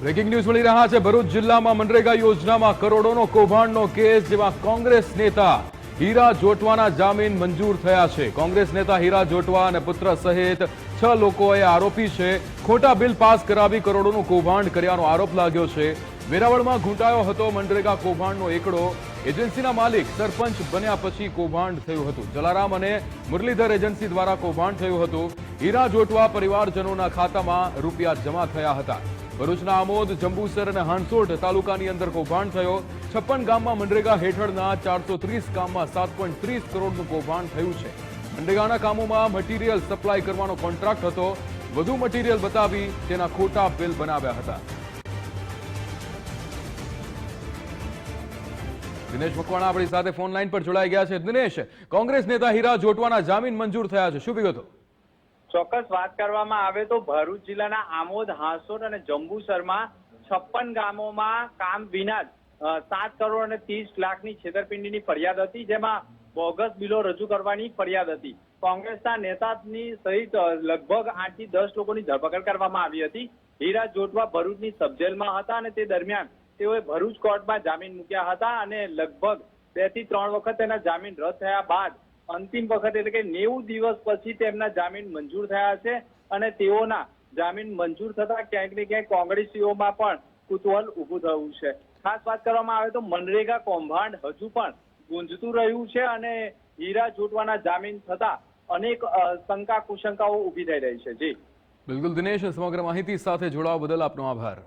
Breaking news મળી રહ્યા છે। ભરૂચ જિલ્લામાં મનરેગા યોજનામાં કરોડોનો કૌભાંડનો કેસ, જેમાં કોંગ્રેસ નેતા હીરા જોટવાના જામીન મંજૂર થયા છે। કોંગ્રેસ નેતા હીરા જોટવા અને પુત્ર સહિત 6 લોકોએ આરોપી છે ખોટા બિલ પાસ કરાવી કરોડોનું કૌભાંડ કર્યાનો આરોપ લાગ્યો છે। વેરાવળમાં ઘૂંટાયો હતો મનરેગા કૌભાંડનો એકડો। એજન્સીના માલિક સરપંચ બન્યા પછી કૌભાંડ થયું હતું। જલારામ અને મુરલીધર એજન્સી દ્વારા કૌભાંડ થયું હતું। હીરા જોટવા પરિવારજનોના ખાતામાં રૂપિયા જમા થયા હતા। ભરૂચના આમોદ, જંબુસર અને હાંસોટ તાલુકાની અંદર કૌભાંડ થયો। 56 ગામમાં મનરેગા હેઠળના 430 કામમાં 7.30 કરોડનું કૌભાંડ થયું છે। મનરેગાના કામોમાં મટીરીયલ સપ્લાય કરવાનો કોન્ટ્રાક્ટ હતો। વધુ મટીરીયલ બતાવી તેના ખોટા બિલ બનાવ્યા હતા। દિનેશ મકવાણા આપણી સાથે ફોન લાઈન પર જોડાઈ ગયા છે। દિનેશ, કોંગ્રેસ નેતા હીરા જોટવાના જામીન મંજૂર થયા છે, શું વિગતો? ચોક્કસ વાત કરવામાં આવે તો ભરૂચ જિલ્લાના આમોદ, હાંસોટ અને જંબુસરમાં 56 ગામોમાં કામ વિના જ 7 કરોડ અને 30 લાખની છેતરપિંડીની ફરિયાદ હતી, જેમાં બોગસ બિલો રજૂ કરવાની ફરિયાદ હતી। કોંગ્રેસના નેતાની સહિત લગભગ 8 થી 10 લોકોની ધરપકડ કરવામાં આવી હતી। હીરા જોટવા ભરૂચની સબજેલમાં હતા અને તે દરમિયાન તેઓએ ભરૂચ કોર્ટમાં જામીન મૂક્યા હતા અને લગભગ 2 થી 3 વખત તેના જામીન રદ થયા બાદ અંતિમ વખત એટલે કે 90 દિવસ પછી તેમના જામીન મંજૂર થયા છે અને તેઓના જામીન મંજૂર થતા ક્યાંક ને ક્યાંક કોંગ્રેસીઓમાં પણ કુતૂહલ ઊભું થયું છે। ખાસ વાત કરવામાં આવે તો મનરેગા કૌભાંડ હજુ પણ ગુંજતું રહ્યું છે અને હીરા જોટવાના જામીન થતા અનેક શંકા કુશંકાઓ ઊભી થઈ રહી છે। જી બિલકુલ દિનેશ, સમગ્ર માહિતી સાથે જોડાવા બદલ આપનો આભાર।